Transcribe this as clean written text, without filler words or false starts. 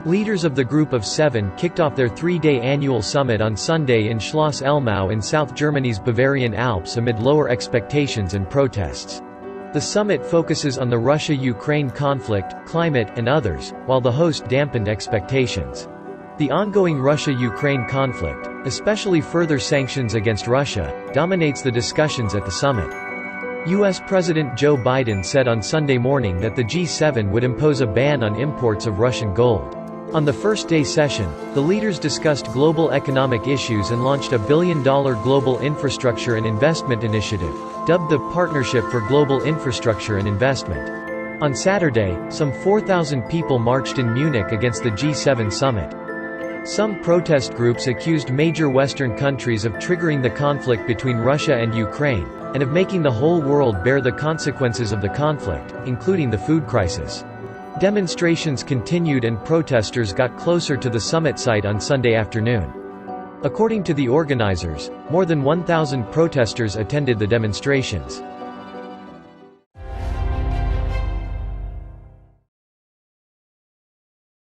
Leaders of the Group of Seven kicked off their three-day annual summit on Sunday in Schloss Elmau in South Germany's Bavarian Alps amid lower expectations and protests. The summit focuses on the Russia-Ukraine conflict, climate, and others, while the host dampened expectations. The ongoing Russia-Ukraine conflict, especially further sanctions against Russia, dominates the discussions at the summit. U.S. President Joe Biden said on Sunday morning that the G7 would impose a ban on imports of Russian gold. On the first-day session, the leaders discussed global economic issues and launched a $1 billion global infrastructure and investment initiative, dubbed the Partnership for Global Infrastructure and Investment. On Saturday, some 4,000 people marched in Munich against the G7 summit. Some protest groups accused major Western countries of triggering the conflict between Russia and Ukraine, and of making the whole world bear the consequences of the conflict, including the food crisis. Demonstrations continued and protesters got closer to the summit site on Sunday afternoon. According to the organizers, more than 1,000 protesters attended the demonstrations.